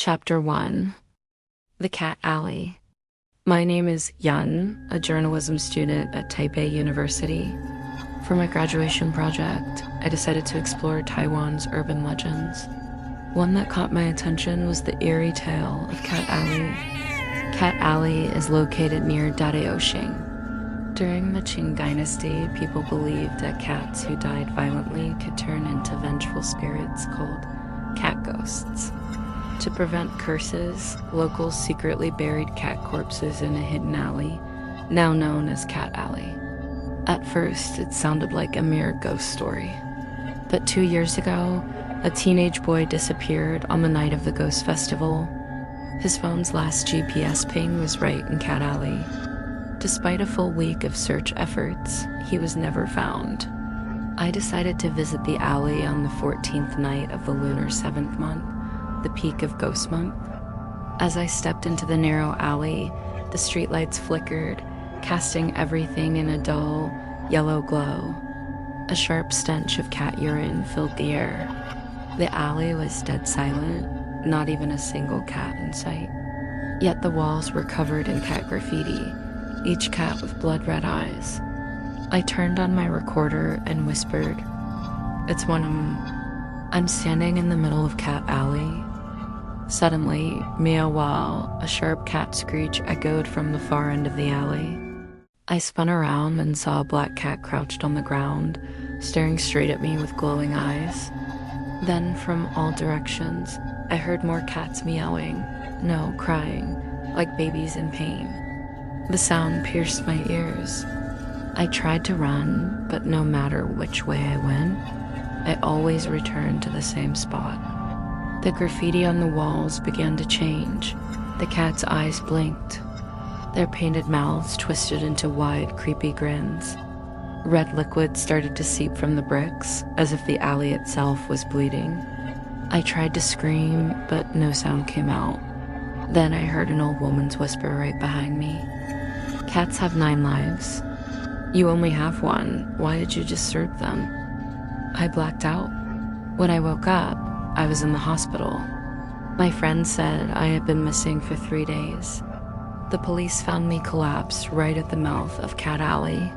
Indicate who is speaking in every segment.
Speaker 1: Chapter 1. The Cat Alley. My name is Yan, a journalism student at Taipei University. For my graduation project, I decided to explore Taiwan's urban legends. One that caught my attention was the eerie tale of Cat Alley. Cat Alley is located near Dadeoshing. During the Qing dynasty, people believed that cats who died violently could turn into vengeful spirits called cat ghosts. To prevent curses, locals secretly buried cat corpses in a hidden alley, now known as Cat Alley. At first, it sounded like a mere ghost story. But 2 years ago, a teenage boy disappeared on the night of the Ghost Festival. His phone's last GPS ping was right in Cat Alley. Despite a full week of search efforts, he was never found. I decided to visit the alley on the 14th night of the lunar 7th month, the peak of Ghost Month. As I stepped into the narrow alley, the streetlights flickered, casting everything in a dull, yellow glow. A sharp stench of cat urine filled the air. The alley was dead silent, not even a single cat in sight. Yet the walls were covered in cat graffiti, each cat with blood-red eyes. I turned on my recorder and whispered, "It's one of 'em." I'm standing in the middle of Cat Alley. Suddenly, meow-wow, a sharp cat screech echoed from the far end of the alley. I spun around and saw a black cat crouched on the ground, staring straight at me with glowing eyes. Then, from all directions, I heard more cats meowing, no, crying, like babies in pain. The sound pierced my ears. I tried to run, but no matter which way I went, I always returned to the same spot. The graffiti on the walls began to change. The cats' eyes blinked. Their painted mouths twisted into wide, creepy grins. Red liquid started to seep from the bricks, as if the alley itself was bleeding. I tried to scream, but no sound came out. Then I heard an old woman's whisper right behind me. "Cats have 9 lives. You only have one. Why did you disturb them?" I blacked out. When I woke up, I was in the hospital. My friend said I had been missing for 3 days. The police found me collapsed right at the mouth of Cat Alley.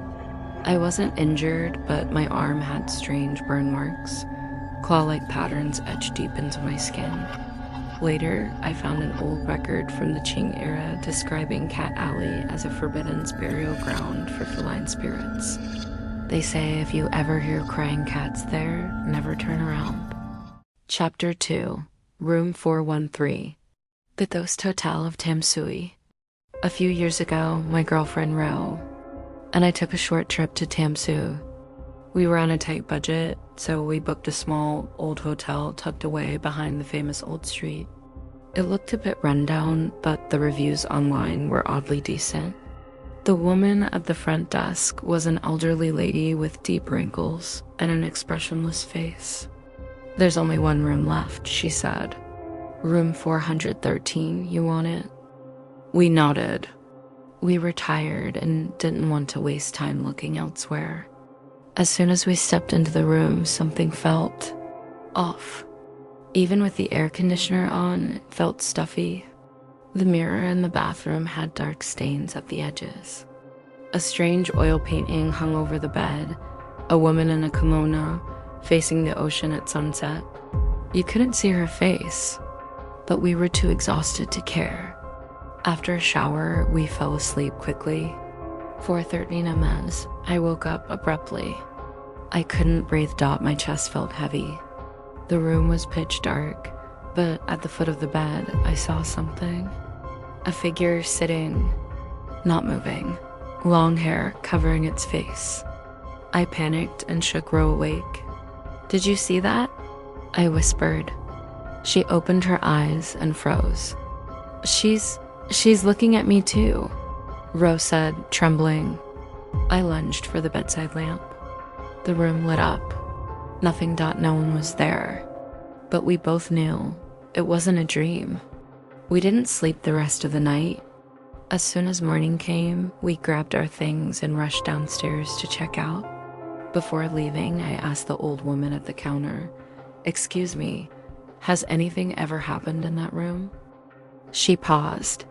Speaker 1: I wasn't injured, but my arm had strange burn marks. Claw-like patterns etched deep into my skin. Later, I found an old record from the Qing era describing Cat Alley as a forbidden burial ground for feline spirits. They say if you ever hear crying cats there, never turn around. Chapter 2. Room 413. The Ghost Hotel of Tamsui. A few years ago, my girlfriend Ro and I took a short trip to Tamsui. We were on a tight budget, so we booked a small, old hotel tucked away behind the famous old street. It looked a bit rundown, but the reviews online were oddly decent. The woman at the front desk was an elderly lady with deep wrinkles and an expressionless face. "There's only one room left," she said. "Room 413, you want it?" We nodded. We were tired and didn't want to waste time looking elsewhere. As soon as we stepped into the room, something felt off. Even with the air conditioner on, it felt stuffy. The mirror in the bathroom had dark stains at the edges. A strange oil painting hung over the bed, a woman in a kimono, facing the ocean at sunset. You couldn't see her face, but we were too exhausted to care. After a shower, we fell asleep quickly. 4:13 ms, I woke up abruptly. I couldn't breathe. My chest felt heavy. The room was pitch dark, but at the foot of the bed, I saw something. A figure sitting, not moving, long hair covering its face. I panicked and shook Ro awake. "Did you see that?" I whispered. She opened her eyes and froze. She's looking at me too," Ro said, trembling. I lunged for the bedside lamp. The room lit up. Nothing. No one was there. But we both knew it wasn't a dream. We didn't sleep the rest of the night. As soon as morning came, we grabbed our things and rushed downstairs to check out. Before leaving, I asked the old woman at the counter, "Excuse me, has anything ever happened in that room?" She paused,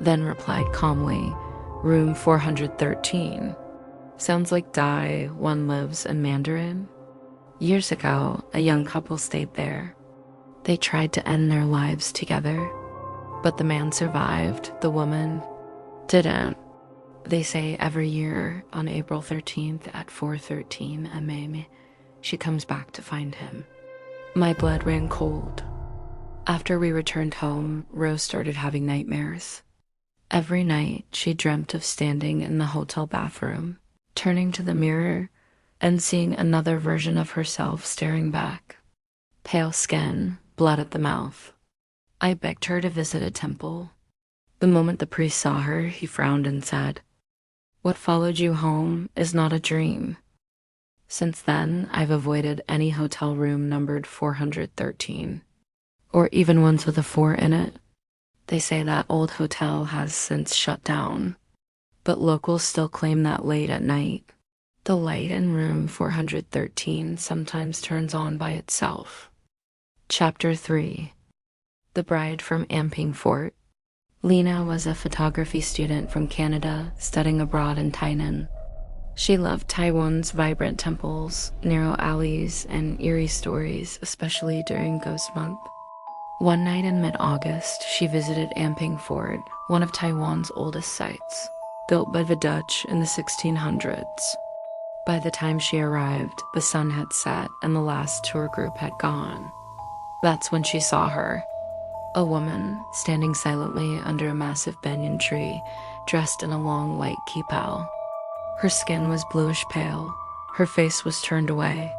Speaker 1: then replied calmly, "Room 413. Sounds like Dai, one lives in Mandarin. Years ago, a young couple stayed there. They tried to end their lives together, but the man survived, the woman didn't. They say every year on April 13th at 4:13 am, she comes back to find him." My blood ran cold. After we returned home, Rose started having nightmares. Every night, she dreamt of standing in the hotel bathroom, turning to the mirror, and seeing another version of herself staring back. Pale skin, blood at the mouth. I begged her to visit a temple. The moment the priest saw her, he frowned and said, "What followed you home is not a dream." Since then, I've avoided any hotel room numbered 413, or even ones with a 4 in it. They say that old hotel has since shut down, but locals still claim that late at night, the light in room 413 sometimes turns on by itself. Chapter 3. The Bride from Anping Fort. Lena was a photography student from Canada studying abroad in Tainan. She loved Taiwan's vibrant temples, narrow alleys, and eerie stories, especially during Ghost Month. One night in mid-August, she visited Anping Fort, one of Taiwan's oldest sites, built by the Dutch in the 1600s. By the time she arrived, the sun had set and the last tour group had gone. That's when she saw her. A woman standing silently under a massive banyan tree, dressed in a long light kipao. Her skin was bluish pale. Her face was turned away.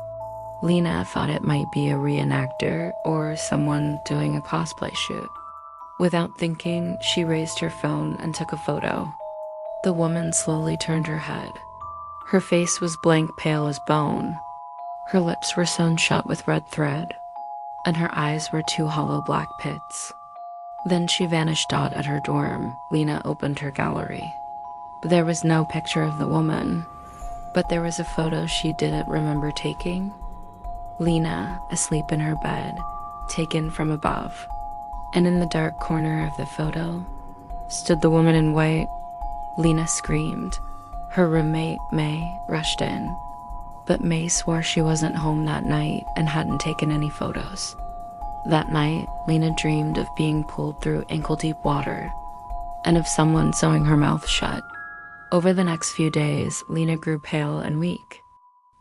Speaker 1: Lena thought it might be a reenactor or someone doing a cosplay shoot. Without thinking, she raised her phone and took a photo. The woman slowly turned her head. Her face was blank pale as bone. Her lips were sewn shut with red thread, and her eyes were 2 hollow black pits. Then she vanished out at her dorm. Lena opened her gallery. There was no picture of the woman, but there was a photo she didn't remember taking. Lena, asleep in her bed, taken from above. And in the dark corner of the photo stood the woman in white. Lena screamed. Her roommate, May, rushed in. But May swore she wasn't home that night and hadn't taken any photos. That night, Lena dreamed of being pulled through ankle-deep water and of someone sewing her mouth shut. Over the next few days, Lena grew pale and weak.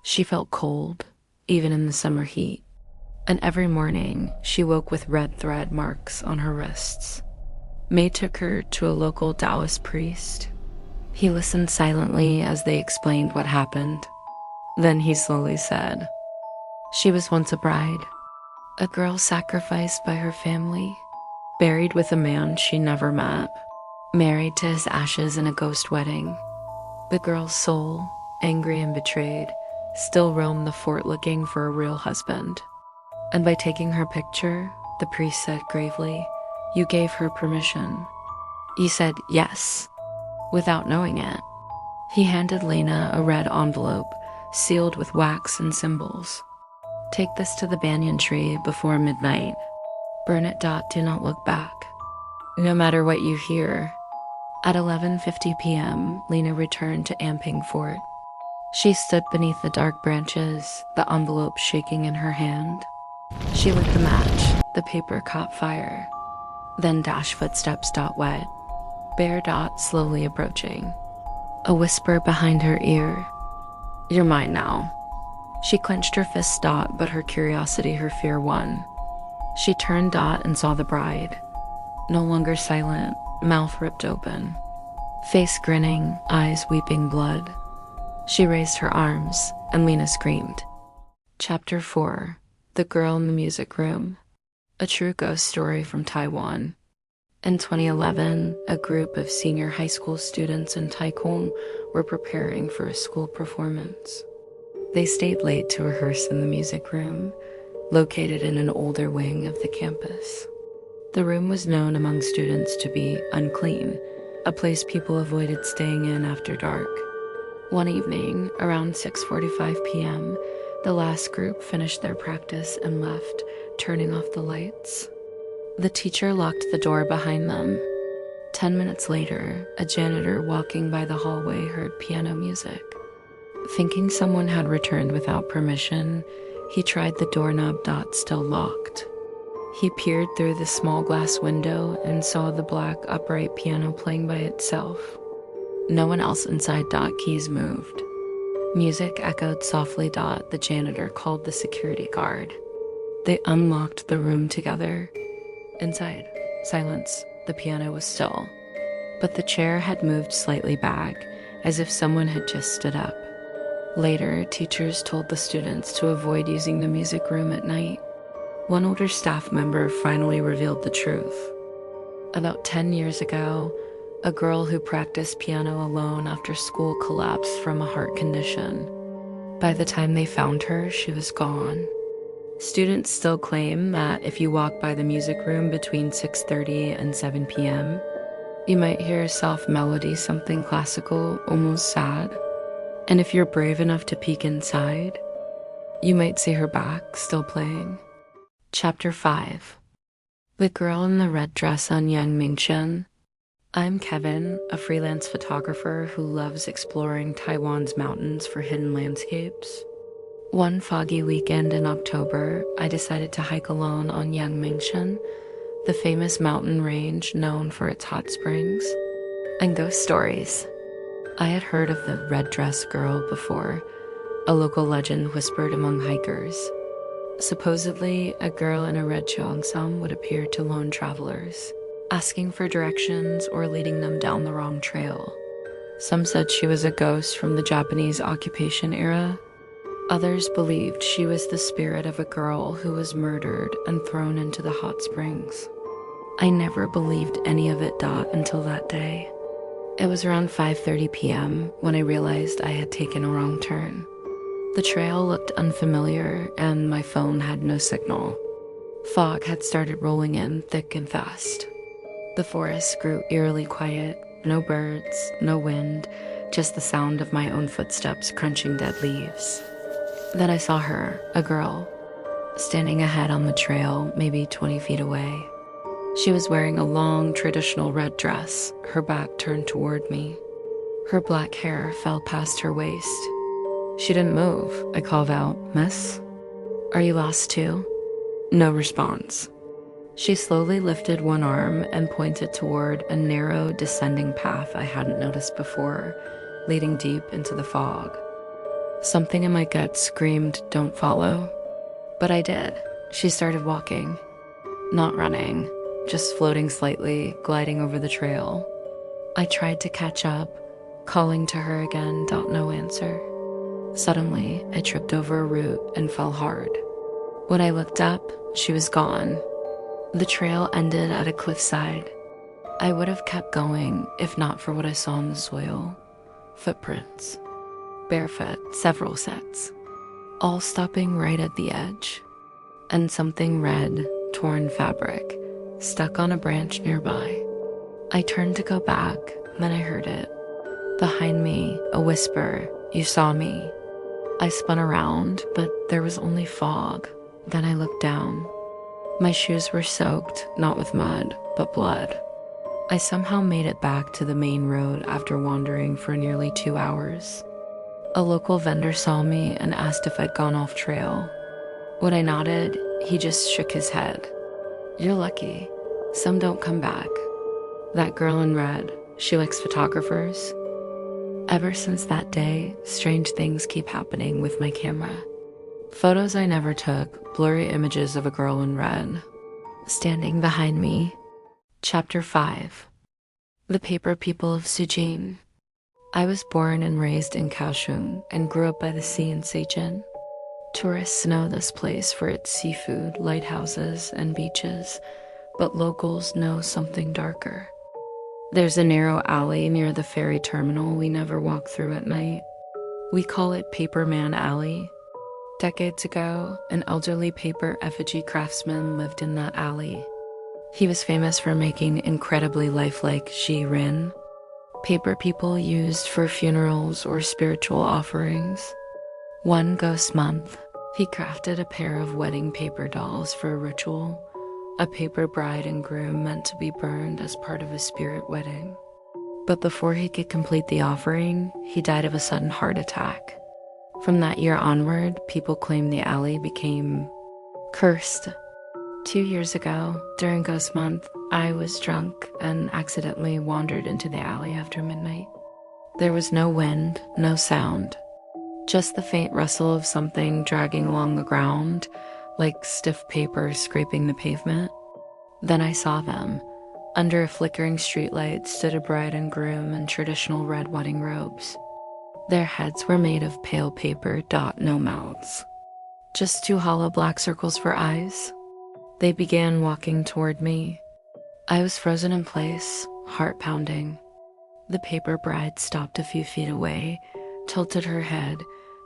Speaker 1: She felt cold, even in the summer heat. And every morning, she woke with red thread marks on her wrists. May took her to a local Taoist priest. He listened silently as they explained what happened. Then he slowly said, "She was once a bride, a girl sacrificed by her family, buried with a man she never met, married to his ashes in a ghost wedding. The girl's soul, angry and betrayed, still roamed the fort looking for a real husband. And by taking her picture," the priest said gravely, "you gave her permission. You said yes, without knowing it." He handed Lena a red envelope sealed with wax and symbols. "Take this to the banyan tree before midnight. Burn it. Do not look back. No matter what you hear." At 11:50 p.m., Lena returned to Anping Fort. She stood beneath the dark branches, the envelope shaking in her hand. She lit the match. The paper caught fire. Then dash footsteps. Wet. Bare. Slowly approaching. A whisper behind her ear. "You're mine now." She clenched her fist. But her curiosity, her fear won. She turned. And saw the bride. No longer silent, mouth ripped open, face grinning, eyes weeping blood. She raised her arms, and Lena screamed. Chapter 4. The Girl in the Music Room. A true ghost story from Taiwan. In 2011, a group of senior high school students in Taiwan were preparing for a school performance. They stayed late to rehearse in the music room, located in an older wing of the campus. The room was known among students to be unclean, a place people avoided staying in after dark. One evening, around 6:45 p.m., the last group finished their practice and left, turning off the lights. The teacher locked the door behind them. 10 minutes later, a janitor walking by the hallway heard piano music. Thinking someone had returned without permission, he tried the doorknob. Still locked. He peered through the small glass window and saw the black upright piano playing by itself. No one else inside. Keys moved. Music echoed softly. The janitor called the security guard. They unlocked the room together. Inside, silence. The piano was still, but the chair had moved slightly back, as if someone had just stood up. Later, teachers told the students to avoid using the music room at night. One older staff member finally revealed the truth. About 10 years ago, a girl who practiced piano alone after school collapsed from a heart condition. By the time they found her, she was gone. Students still claim that if you walk by the music room between 6:30 and 7 p.m., you might hear a soft melody, something classical, almost sad. And if you're brave enough to peek inside, you might see her back, still playing. Chapter 5. The Girl in the Red Dress on Yangmingshan. I'm Kevin, a freelance photographer who loves exploring Taiwan's mountains for hidden landscapes. One foggy weekend in October, I decided to hike alone on Yangmingshan, the famous mountain range known for its hot springs and ghost stories. I had heard of the red dress girl before, a local legend whispered among hikers. Supposedly, a girl in a red cheongsam would appear to lone travelers, asking for directions or leading them down the wrong trail. Some said she was a ghost from the Japanese occupation era. Others believed she was the spirit of a girl who was murdered and thrown into the hot springs. I never believed any of it until that day. It was around 5:30 p.m. when I realized I had taken a wrong turn. The trail looked unfamiliar and my phone had no signal. Fog had started rolling in thick and fast. The forest grew eerily quiet, no birds, no wind, just the sound of my own footsteps crunching dead leaves. Then I saw her, a girl, standing ahead on the trail, maybe 20 feet away. She was wearing a long, traditional red dress, her back turned toward me. Her black hair fell past her waist. She didn't move. I called out, "Miss? Are you lost too?" No response. She slowly lifted one arm and pointed toward a narrow, descending path I hadn't noticed before, leading deep into the fog. Something in my gut screamed, "Don't follow." But I did. She started walking. Not running, just floating slightly, gliding over the trail. I tried to catch up, calling to her again, no answer. Suddenly, I tripped over a root and fell hard. When I looked up, she was gone. The trail ended at a cliffside. I would have kept going if not for what I saw in the soil. Footprints. Barefoot, several sets. All stopping right at the edge. And something red, torn fabric, stuck on a branch nearby. I turned to go back, then I heard it. Behind me, a whisper, "You saw me." I spun around, but there was only fog. Then I looked down. My shoes were soaked, not with mud, but blood. I somehow made it back to the main road after wandering for nearly 2 hours. A local vendor saw me and asked if I'd gone off trail. When I nodded, he just shook his head. "You're lucky. Some don't come back. That girl in red, she likes photographers." Ever since that day, strange things keep happening with my camera. Photos I never took, blurry images of a girl in red, standing behind me. Chapter 5. The Paper People of Cijin. I was born and raised in Kaohsiung and grew up by the sea in Cijin. Tourists know this place for its seafood, lighthouses, and beaches, but locals know something darker. There's a narrow alley near the ferry terminal we never walk through at night. We call it Paperman Alley. Decades ago, an elderly paper effigy craftsman lived in that alley. He was famous for making incredibly lifelike Cijin, paper people used for funerals or spiritual offerings. One ghost month, he crafted a pair of wedding paper dolls for a ritual, a paper bride and groom meant to be burned as part of a spirit wedding. But before he could complete the offering, he died of a sudden heart attack. From that year onward, people claim the alley became cursed. 2 years ago, during Ghost Month, I was drunk and accidentally wandered into the alley after midnight. There was no wind, no sound, just the faint rustle of something dragging along the ground, like stiff paper scraping the pavement. Then I saw them. Under a flickering streetlight stood a bride and groom in traditional red wedding robes. Their heads were made of pale paper, no mouths. Just 2 hollow black circles for eyes. They began walking toward me. I was frozen in place, heart pounding. The paper bride stopped a few feet away, tilted her head,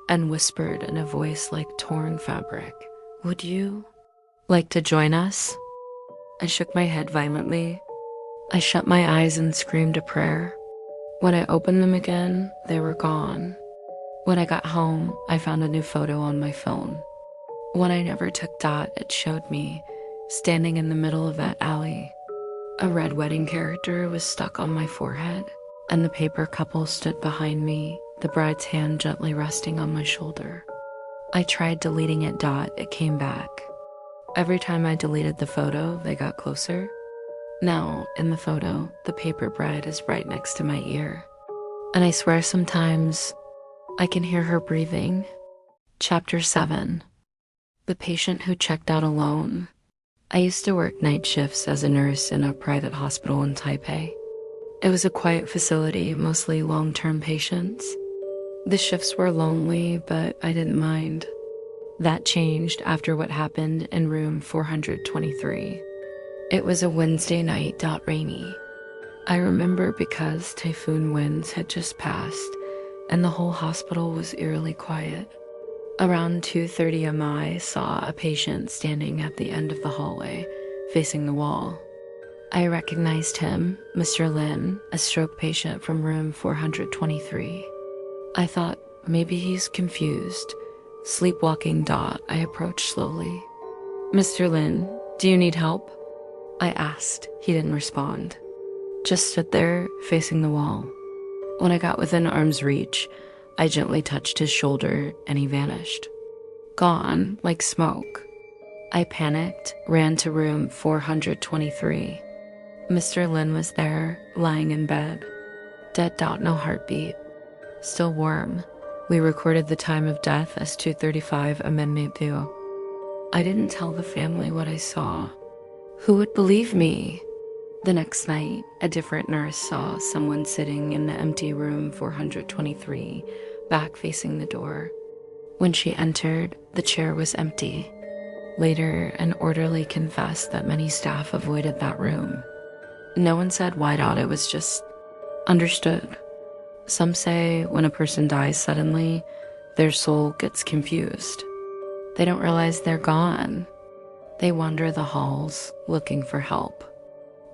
Speaker 1: and whispered in a voice like torn fabric, "Would you like to join us?" I shook my head violently. I shut my eyes and screamed a prayer. When I opened them again, they were gone. When I got home, I found a new photo on my phone. One I never took. It showed me standing in the middle of that alley. A red wedding character was stuck on my forehead, and the paper couple stood behind me, the bride's hand gently resting on my shoulder. I tried deleting it. It came back. Every time I deleted the photo, they got closer. Now, in the photo, the paper bride is right next to my ear. And I swear sometimes I can hear her breathing. Chapter 7. The patient who checked out alone. I used to work night shifts as a nurse in a private hospital in Taipei. It was a quiet facility, mostly long-term patients. The shifts were lonely, but I didn't mind. That changed after what happened in room 423. It was a Wednesday night. Rainy. I remember because typhoon winds had just passed, and the whole hospital was eerily quiet. Around 2:30 am, I saw a patient standing at the end of the hallway, facing the wall. I recognized him, Mr. Lin, a stroke patient from room 423. I thought maybe he's confused. Sleepwalking. I approached slowly. "Mr. Lin, do you need help?" I asked. He didn't respond. Just stood there, facing the wall. When I got within arm's reach, I gently touched his shoulder and he vanished. Gone, like smoke. I panicked, ran to room 423. Mr. Lin was there, lying in bed. Dead. No heartbeat. Still warm. We recorded the time of death as 2:35 Amendment 2. I didn't tell the family what I saw. Who would believe me? The next night, a different nurse saw someone sitting in the empty room 423, back facing the door. When she entered, the chair was empty. Later, an orderly confessed that many staff avoided that room. No one said why. It was just understood. Some say when a person dies suddenly, their soul gets confused. They don't realize they're gone. They wander the halls looking for help.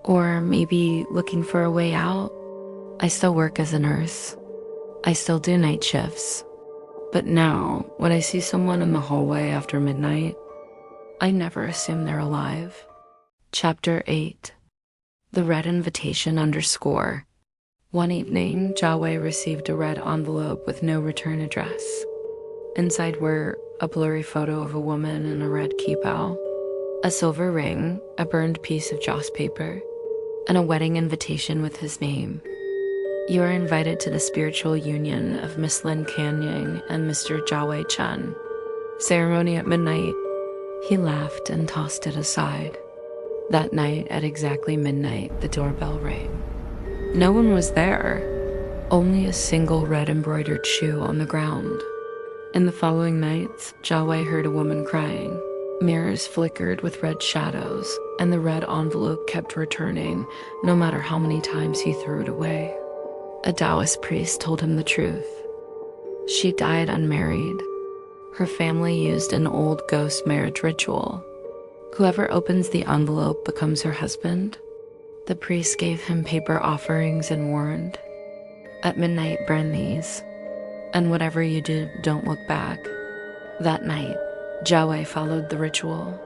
Speaker 1: Or maybe looking for a way out. I still work as a nurse. I still do night shifts. But now, when I see someone in the hallway after midnight, I never assume they're alive. Chapter 8. The Red Invitation _. One evening, Jiawei received a red envelope with no return address. Inside were a blurry photo of a woman in a red kipao, a silver ring, a burned piece of joss paper, and a wedding invitation with his name. You are invited to the spiritual union of Miss Lin Kanyang and Mr. Jiawei Chen. Ceremony at midnight. He laughed and tossed it aside. That night, at exactly midnight, the doorbell rang. No one was there, only a single red embroidered shoe on the ground. In the following nights, Jiawei heard a woman crying. Mirrors flickered with red shadows, and the red envelope kept returning, no matter how many times he threw it away. A Taoist priest told him the truth. She died unmarried. Her family used an old ghost marriage ritual. Whoever opens the envelope becomes her husband. The priest gave him paper offerings and warned, "At midnight, burn these, and whatever you do, don't look back." That night, Jiawei followed the ritual.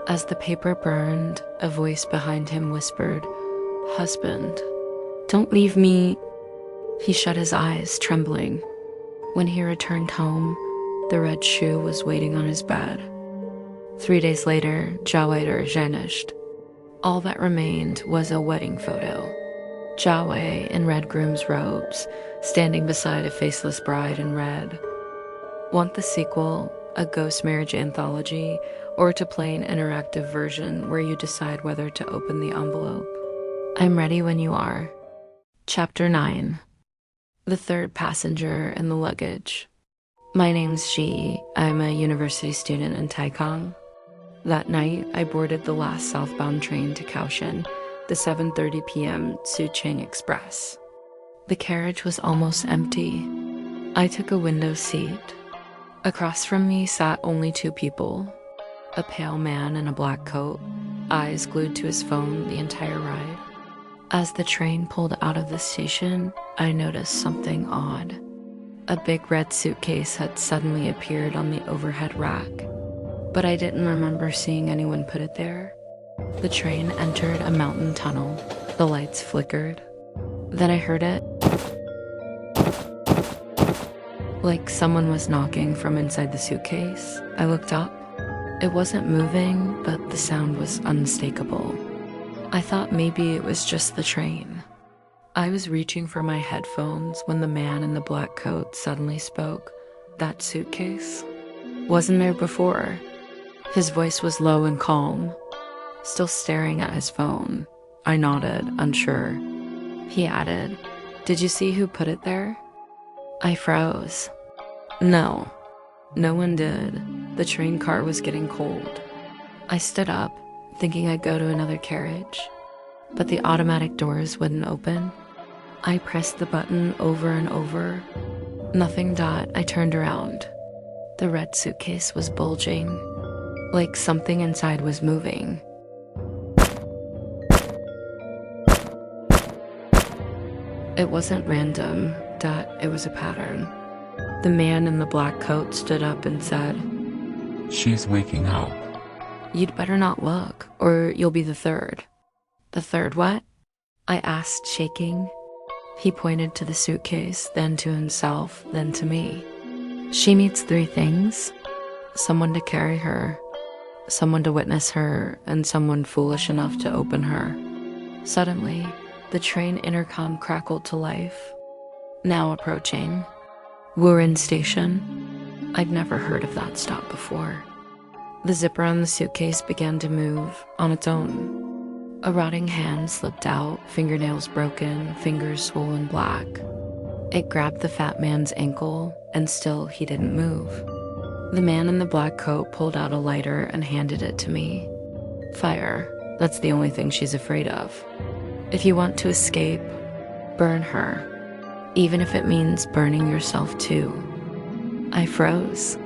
Speaker 1: As the paper burned, a voice behind him whispered, "Husband, don't leave me." He shut his eyes, trembling. When he returned home, the red shoe was waiting on his bed. 3 days later, Jiawei vanished. All that remained was a wedding photo. Jiawei in red groom's robes, standing beside a faceless bride in red. Want the sequel, a ghost marriage anthology, or to play an interactive version where you decide whether to open the envelope? I'm ready when you are. Chapter 9. The third passenger in the luggage. My name's Xi. I'm a university student in Taikang. That night, I boarded the last southbound train to Kaohsiung, the 7:30 p.m. Sugen Express. The carriage was almost empty. I took a window seat. Across from me sat only 2 people. A pale man in a black coat, eyes glued to his phone the entire ride. As the train pulled out of the station, I noticed something odd. A big red suitcase had suddenly appeared on the overhead rack, but I didn't remember seeing anyone put it there. The train entered a mountain tunnel. The lights flickered. Then I heard it. Like someone was knocking from inside the suitcase. I looked up. It wasn't moving, but the sound was unmistakable. I thought maybe it was just the train. I was reaching for my headphones when the man in the black coat suddenly spoke. That suitcase wasn't there before. His voice was low and calm. Still staring at his phone, I nodded, unsure. He added, "Did you see who put it there?" I froze. No one did. The train car was getting cold. I stood up, thinking I'd go to another carriage, but the automatic doors wouldn't open. I pressed the button over and over. Nothing. I turned around. The red suitcase was bulging, like something inside was moving. It wasn't random, it was a pattern. The man in the black coat stood up and said,
Speaker 2: "She's waking up."
Speaker 1: "You'd better not look, or you'll be the third." "The third what?" I asked, shaking. He pointed to the suitcase, then to himself, then to me. "She needs 3 things. Someone to carry her, someone to witness her, and someone foolish enough to open her." Suddenly, the train intercom crackled to life. "Now approaching. Wuren Station." I'd never heard of that stop before. The zipper on the suitcase began to move on its own. A rotting hand slipped out, fingernails broken, fingers swollen black. It grabbed the fat man's ankle, and still he didn't move. The man in the black coat pulled out a lighter and handed it to me. "Fire. That's the only thing she's afraid of. If you want to escape, burn her. Even if it means burning yourself too." I froze.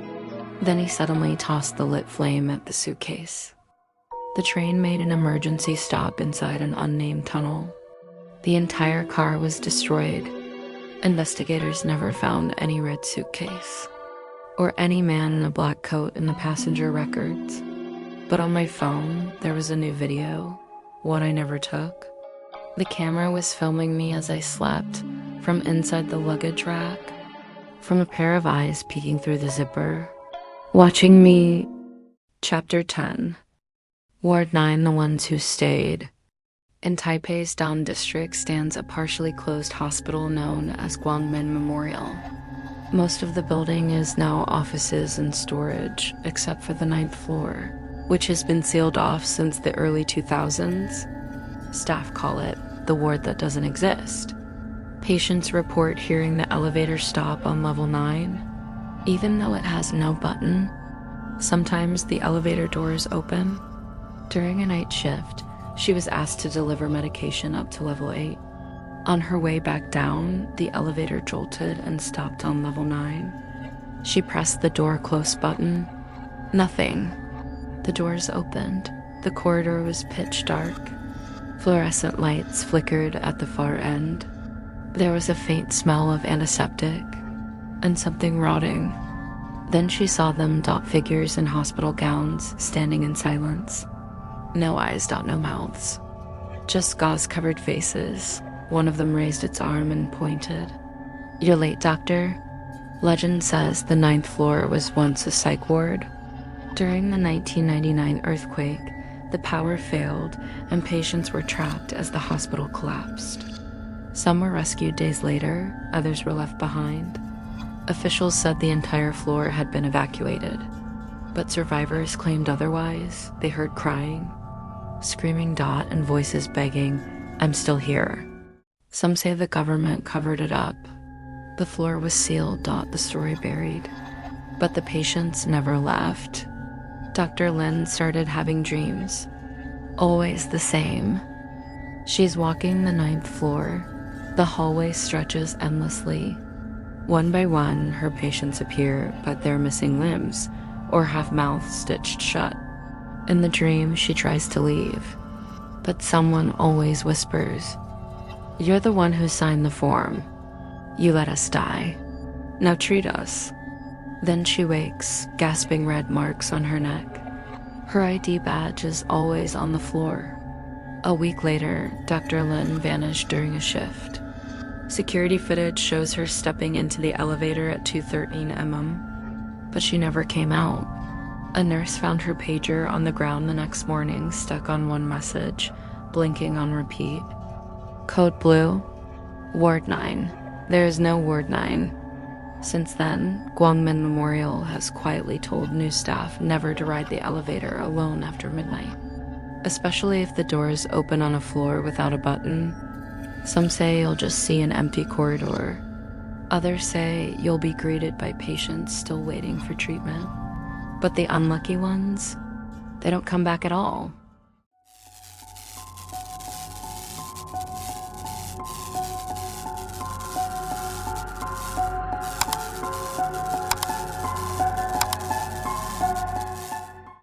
Speaker 1: Then he suddenly tossed the lit flame at the suitcase. The train made an emergency stop inside an unnamed tunnel. The entire car was destroyed. Investigators never found any red suitcase, or any man in a black coat in the passenger records. But on my phone, there was a new video, one I never took. The camera was filming me as I slept, from inside the luggage rack, from a pair of eyes peeking through the zipper, watching me. Chapter 10. Ward 9, the ones who stayed. In Taipei's Dan district stands a partially closed hospital known as Guangmen Memorial. Most of the building is now offices and storage, except for the 9th floor, which has been sealed off since the early 2000s. Staff call it the ward that doesn't exist. Patients report hearing the elevator stop on level 9, even though it has no button. Sometimes the elevator doors open. During a night shift, she was asked to deliver medication up to level 8. On her way back down, the elevator jolted and stopped on level 9. She pressed the door close button. Nothing. The doors opened. The corridor was pitch dark. Fluorescent lights flickered at the far end. There was a faint smell of antiseptic and something rotting. Then she saw them dot figures in hospital gowns, standing in silence. No eyes, no mouths. Just gauze-covered faces. One of them raised its arm and pointed. "You're late, doctor." Legend says the 9th floor was once a psych ward. During the 1999 earthquake, the power failed and patients were trapped as the hospital collapsed. Some were rescued days later, others were left behind. Officials said the entire floor had been evacuated, but survivors claimed otherwise. They heard crying, screaming Dot, and voices begging, "I'm still here." Some say the government covered it up. The floor was sealed, Dot, the story buried. But the patients never left. Dr. Lin started having dreams, always the same. She's walking the 9th floor. The hallway stretches endlessly. One by one, her patients appear, but they're missing limbs or have mouths stitched shut. In the dream, she tries to leave, but someone always whispers, "You're the one who signed the form. You let us die. Now treat us." Then she wakes, gasping red marks on her neck. Her ID badge is always on the floor. A week later, Dr. Lin vanished during a shift. Security footage shows her stepping into the elevator at 2:13 m.m., but she never came out. A nurse found her pager on the ground the next morning, stuck on one message, blinking on repeat. Code blue, Ward 9. There is no Ward 9. Since then, Guangmin Memorial has quietly told new staff never to ride the elevator alone after midnight, especially if the doors open on a floor without a button. Some say you'll just see an empty corridor. Others say you'll be greeted by patients still waiting for treatment. But the unlucky ones, they don't come back at all.